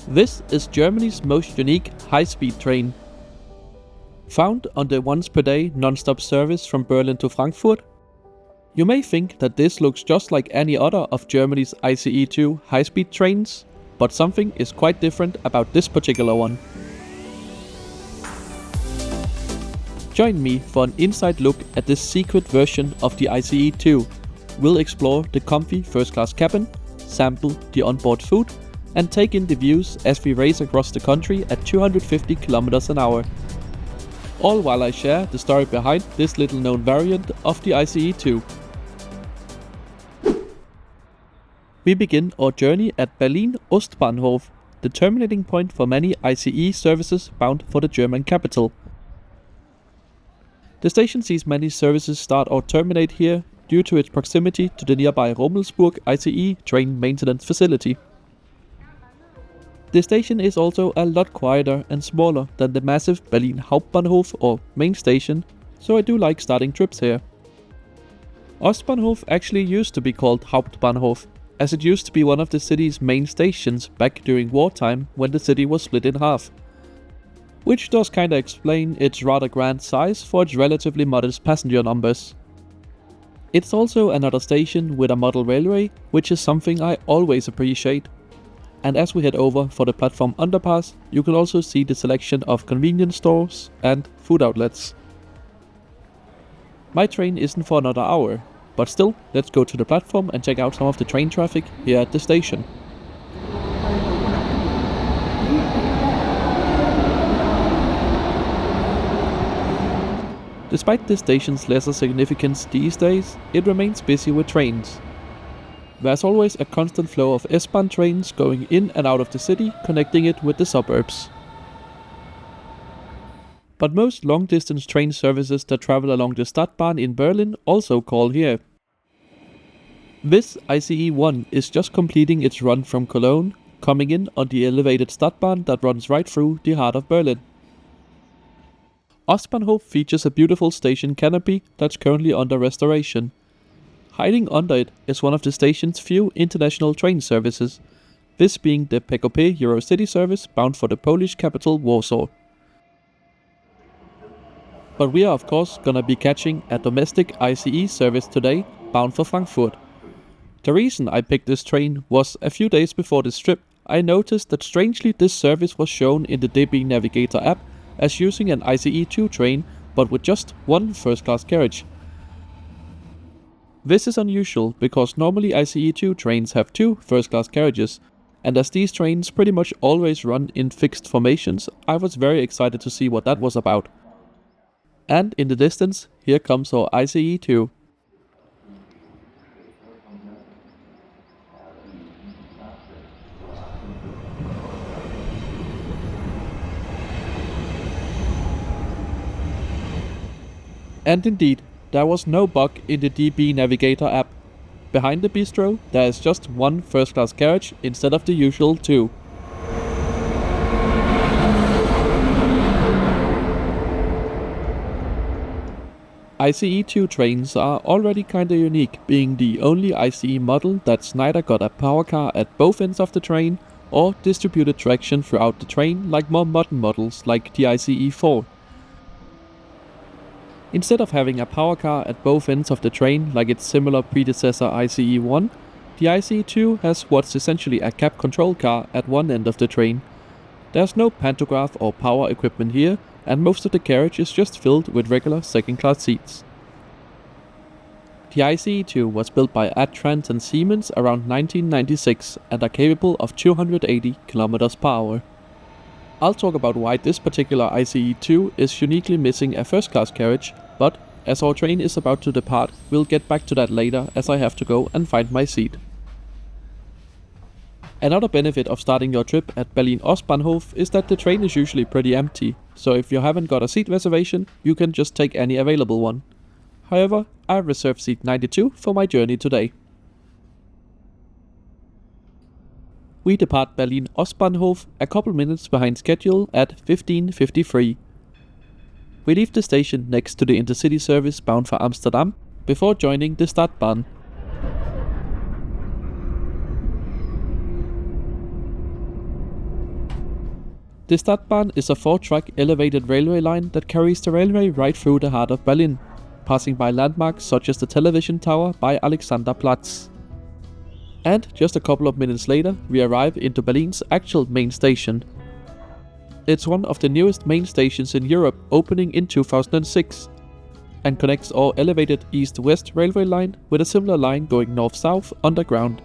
This is Germany's most unique high-speed train. Found on the once per day non-stop service from Berlin to Frankfurt. You may think that this looks just like any other of Germany's ICE2 high-speed trains, but something is quite different about this particular one. Join me for an inside look at this secret version of the ICE2. We'll explore the comfy first-class cabin, sample the onboard food, and take in the views as we race across the country at 250 km an hour. All while I share the story behind this little known variant of the ICE2. We begin our journey at Berlin Ostbahnhof, the terminating point for many ICE services bound for the German capital. The station sees many services start or terminate here due to its proximity to the nearby Rummelsburg ICE train maintenance facility. The station is also a lot quieter and smaller than the massive Berlin Hauptbahnhof or main station, so I do like starting trips here. Ostbahnhof actually used to be called Hauptbahnhof, as it used to be one of the city's main stations back during wartime when the city was split in half. Which does kinda explain its rather grand size for its relatively modest passenger numbers. It's also another station with a model railway, which is something I always appreciate. And as we head over for the platform underpass, you can also see the selection of convenience stores and food outlets. My train isn't for another hour, but still, let's go to the platform and check out some of the train traffic here at the station. Despite the station's lesser significance these days, it remains busy with trains. There's always a constant flow of S-Bahn trains going in and out of the city, connecting it with the suburbs. But most long-distance train services that travel along the Stadtbahn in Berlin also call here. This ICE1 is just completing its run from Cologne, coming in on the elevated Stadtbahn that runs right through the heart of Berlin. Ostbahnhof features a beautiful station canopy that's currently under restoration. Hiding under it is one of the station's few international train services, this being the PKP Eurocity service bound for the Polish capital Warsaw. But we are of course gonna be catching a domestic ICE service today, bound for Frankfurt. The reason I picked this train was a few days before this trip, I noticed that strangely this service was shown in the DB Navigator app as using an ICE2 train, but with just one first-class carriage. This is unusual because normally ICE2 trains have two first-class carriages, and as these trains pretty much always run in fixed formations, I was very excited to see what that was about. And in the distance, here comes our ICE2. And indeed, there was no bug in the DB Navigator app. Behind the bistro, there is just one first-class carriage instead of the usual two. ICE2 trains are already kinda unique, being the only ICE model that's neither got a power car at both ends of the train or distributed traction throughout the train like more modern models like the ICE4. Instead of having a power car at both ends of the train like its similar predecessor ICE1, the ICE2 has what's essentially a cab control car at one end of the train. There's no pantograph or power equipment here, and most of the carriage is just filled with regular second-class seats. The ICE2 was built by Adtranz and Siemens around 1996 and are capable of 280 km per hour. I'll talk about why this particular ICE2 is uniquely missing a first-class carriage, but as our train is about to depart, we'll get back to that later as I have to go and find my seat. Another benefit of starting your trip at Berlin Ostbahnhof is that the train is usually pretty empty, so if you haven't got a seat reservation, you can just take any available one. However, I've reserved seat 92 for my journey today. We depart Berlin Ostbahnhof a couple minutes behind schedule at 15:53. We leave the station next to the intercity service bound for Amsterdam before joining the Stadtbahn. The Stadtbahn is a 4-track elevated railway line that carries the railway right through the heart of Berlin, passing by landmarks such as the television tower by Alexanderplatz. And just a couple of minutes later, we arrive into Berlin's actual main station. It's one of the newest main stations in Europe, opening in 2006, and connects our elevated east-west railway line with a similar line going north-south underground.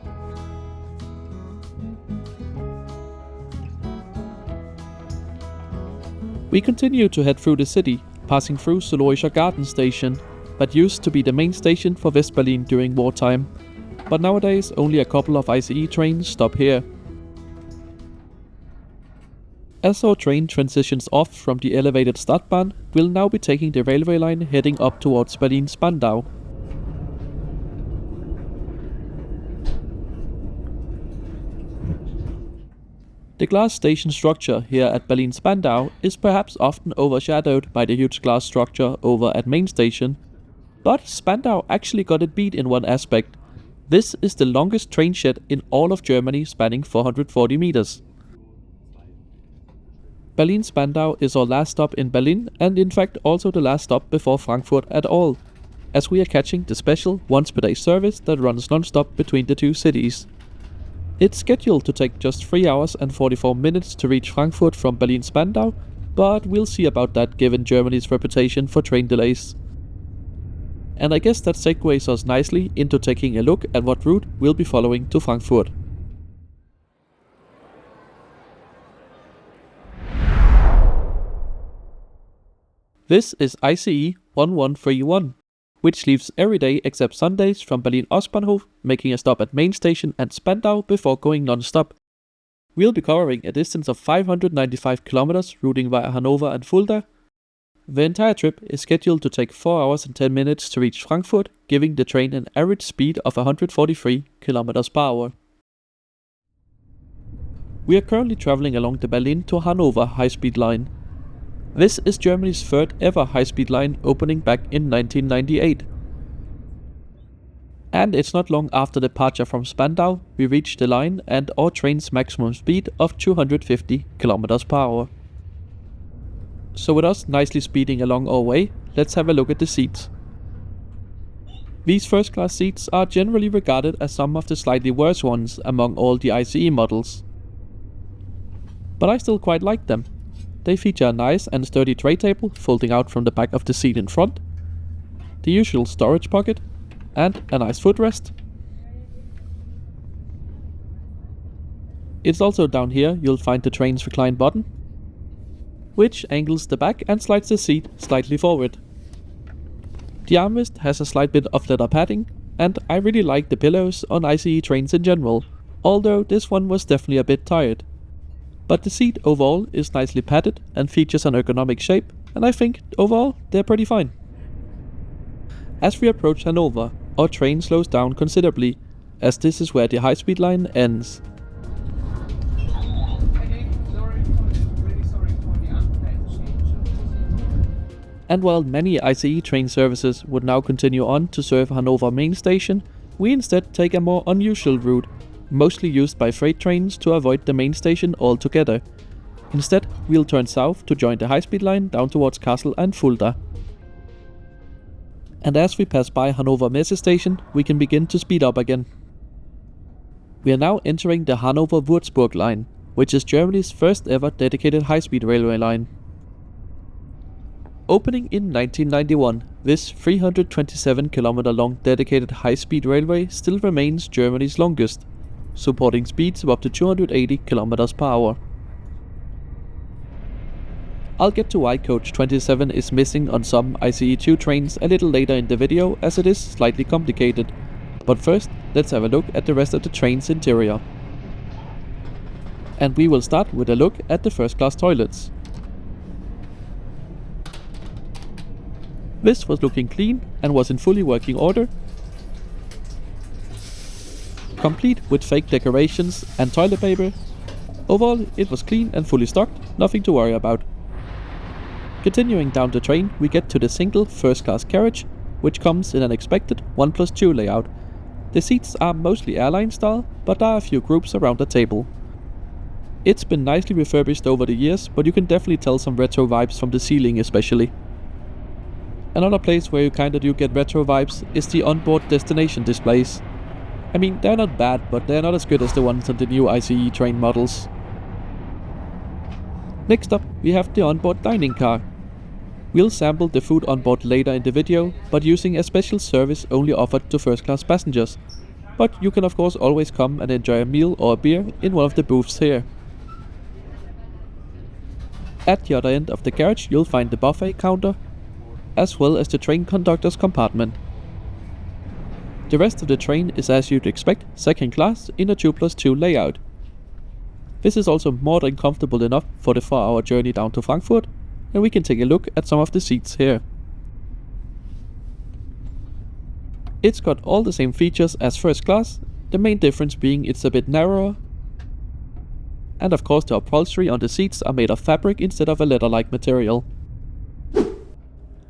We continue to head through the city, passing through Zoologischer Garten station, that used to be the main station for West Berlin during wartime, but nowadays only a couple of ICE trains stop here. As our train transitions off from the elevated Stadtbahn, we'll now be taking the railway line heading up towards Berlin-Spandau. The glass station structure here at Berlin-Spandau is perhaps often overshadowed by the huge glass structure over at Main Station, but Spandau actually got it beat in one aspect. This is the longest train shed in all of Germany, spanning 440 meters. Berlin-Spandau is our last stop in Berlin, and in fact also the last stop before Frankfurt at all, as we are catching the special once-per-day service that runs non-stop between the two cities. It's scheduled to take just 3 hours and 44 minutes to reach Frankfurt from Berlin-Spandau, but we'll see about that given Germany's reputation for train delays. And I guess that segues us nicely into taking a look at what route we'll be following to Frankfurt. This is ICE 1131. Which leaves every day except Sundays from Berlin Ostbahnhof, making a stop at Main Station and Spandau before going non-stop. We'll be covering a distance of 595 kilometers, routing via Hannover and Fulda. The entire trip is scheduled to take 4 hours and 10 minutes to reach Frankfurt, giving the train an average speed of 143 kilometers per hour. We are currently traveling along the Berlin to Hannover high-speed line. This is Germany's third ever high-speed line, opening back in 1998. And it's not long after departure from Spandau we reach the line and our train's maximum speed of 250 km per hour. So with us nicely speeding along our way, let's have a look at the seats. These first class seats are generally regarded as some of the slightly worse ones among all the ICE models. But I still quite like them. They feature a nice and sturdy tray table folding out from the back of the seat in front, the usual storage pocket, and a nice footrest. It's also down here you'll find the train's recline button, which angles the back and slides the seat slightly forward. The armrest has a slight bit of leather padding, and I really like the pillows on ICE trains in general, although this one was definitely a bit tired. But the seat overall is nicely padded and features an ergonomic shape, and I think overall they're pretty fine. As we approach Hannover, our train slows down considerably, as this is where the high-speed line ends. And while many ICE train services would now continue on to serve Hannover Main Station, we instead take a more unusual route, mostly used by freight trains to avoid the main station altogether. Instead, we'll turn south to join the high-speed line down towards Kassel and Fulda. And as we pass by Hannover Messe station, we can begin to speed up again. We are now entering the Hannover-Würzburg line, which is Germany's first ever dedicated high-speed railway line. Opening in 1991, this 327 km long dedicated high-speed railway still remains Germany's longest, supporting speeds of up to 280 km per hour. I'll get to why coach 27 is missing on some ICE2 trains a little later in the video, as it is slightly complicated, but first let's have a look at the rest of the train's interior. And we will start with a look at the first class toilets. This was looking clean and was in fully working order, complete with fake decorations and toilet paper. Overall, it was clean and fully stocked, nothing to worry about. Continuing down the train, we get to the single first-class carriage, which comes in an expected 1+2 layout. The seats are mostly airline style, but there are a few groups around the table. It's been nicely refurbished over the years, but you can definitely tell some retro vibes from the ceiling especially. Another place where you kinda do get retro vibes is the onboard destination displays. I mean, they're not bad, but they're not as good as the ones on the new ICE train models. Next up, we have the onboard dining car. We'll sample the food on board later in the video, but using a special service only offered to first class passengers. But you can of course always come and enjoy a meal or a beer in one of the booths here. At the other end of the carriage you'll find the buffet counter, as well as the train conductor's compartment. The rest of the train is as you'd expect, second class in a 2+2 layout. This is also more than comfortable enough for the 4-hour journey down to Frankfurt, and we can take a look at some of the seats here. It's got all the same features as first class, the main difference being it's a bit narrower, and of course the upholstery on the seats are made of fabric instead of a leather-like material.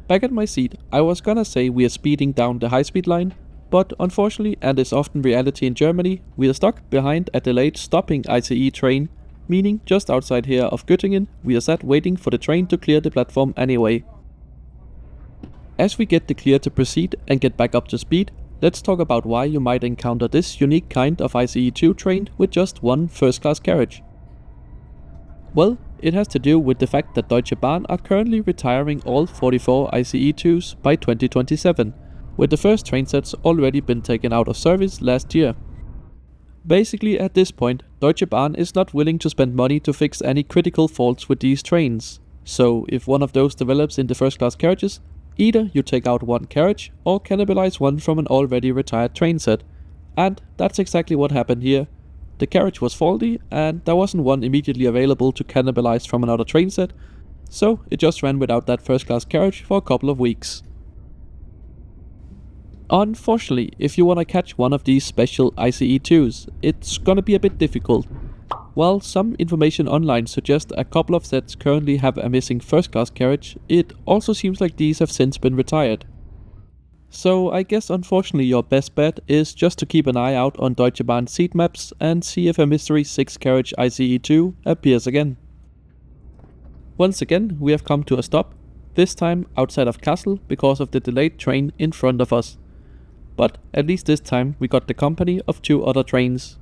Back at my seat, I was gonna say we are speeding down the high-speed line, but unfortunately, and is often reality in Germany, we are stuck behind a delayed stopping ICE train, meaning just outside here of Göttingen, we are sat waiting for the train to clear the platform anyway. As we get the clear to proceed and get back up to speed, let's talk about why you might encounter this unique kind of ICE2 train with just one first-class carriage. Well, it has to do with the fact that Deutsche Bahn are currently retiring all 44 ICE2s by 2027, with the first train sets already been taken out of service last year. Basically at this point, Deutsche Bahn is not willing to spend money to fix any critical faults with these trains, so if one of those develops in the first class carriages, either you take out one carriage or cannibalize one from an already retired train set, and that's exactly what happened here. The carriage was faulty and there wasn't one immediately available to cannibalize from another train set, so it just ran without that first class carriage for a couple of weeks. Unfortunately, if you wanna catch one of these special ICE2s, it's gonna be a bit difficult. While some information online suggests a couple of sets currently have a missing first class carriage, it also seems like these have since been retired. So I guess unfortunately your best bet is just to keep an eye out on Deutsche Bahn seat maps and see if a mystery 6 carriage ICE2 appears again. Once again we have come to a stop, this time outside of Kassel because of the delayed train in front of us. But at least this time we got the company of 2 other trains.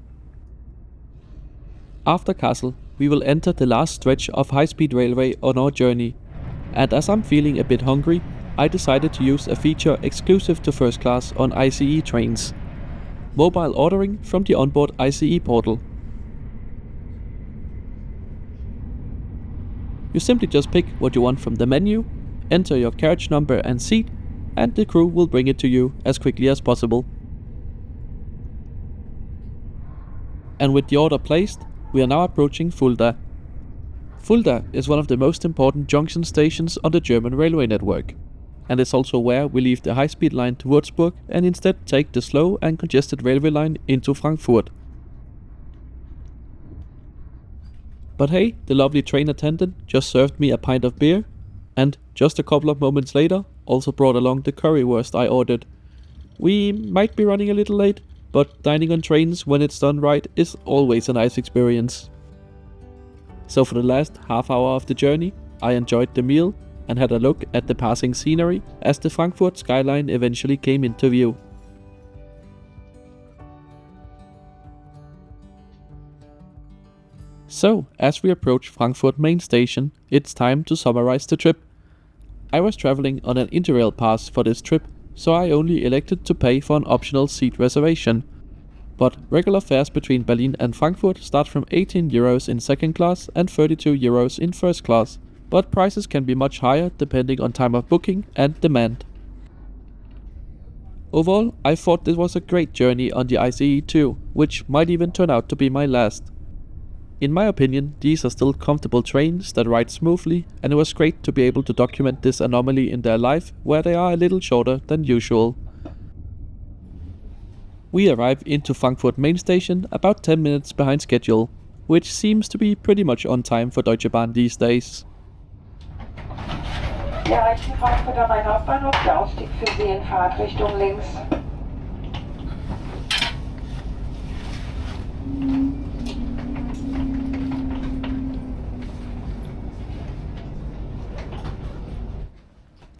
After Kassel, we will enter the last stretch of high-speed railway on our journey, and as I'm feeling a bit hungry, I decided to use a feature exclusive to first class on ICE trains: mobile ordering from the onboard ICE portal. You simply just pick what you want from the menu, enter your carriage number and seat, and the crew will bring it to you as quickly as possible. And with the order placed, we are now approaching Fulda. Fulda is one of the most important junction stations on the German railway network, and it's also where we leave the high-speed line to Würzburg and instead take the slow and congested railway line into Frankfurt. But hey, the lovely train attendant just served me a pint of beer, and just a couple of moments later also brought along the currywurst I ordered. We might be running a little late, but dining on trains when it's done right is always a nice experience. So for the last half hour of the journey, I enjoyed the meal and had a look at the passing scenery as the Frankfurt skyline eventually came into view. So, as we approach Frankfurt main station, it's time to summarize the trip. I was traveling on an Interrail pass for this trip, so I only elected to pay for an optional seat reservation. But regular fares between Berlin and Frankfurt start from 18 euros in second class and 32 euros in first class, but prices can be much higher depending on time of booking and demand. Overall, I thought this was a great journey on the ICE2, which might even turn out to be my last. In my opinion, these are still comfortable trains that ride smoothly, and it was great to be able to document this anomaly in their life where they are a little shorter than usual. We arrive into Frankfurt main station about 10 minutes behind schedule, which seems to be pretty much on time for Deutsche Bahn these days. Wir erreichen Frankfurt am Main Hauptbahnhof, der Aufstieg für Sie in Fahrtrichtung links.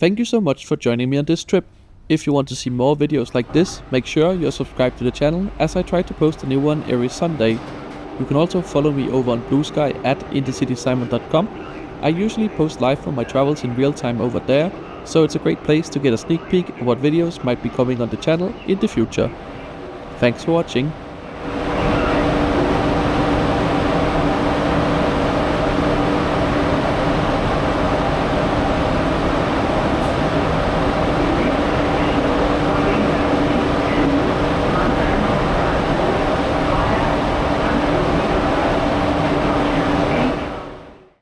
Thank you so much for joining me on this trip. If you want to see more videos like this, make sure you're subscribed to the channel as I try to post a new one every Sunday. You can also follow me over on Blue Sky at intercitysimon.com. I usually post live from my travels in real time over there, so it's a great place to get a sneak peek of what videos might be coming on the channel in the future. Thanks for watching.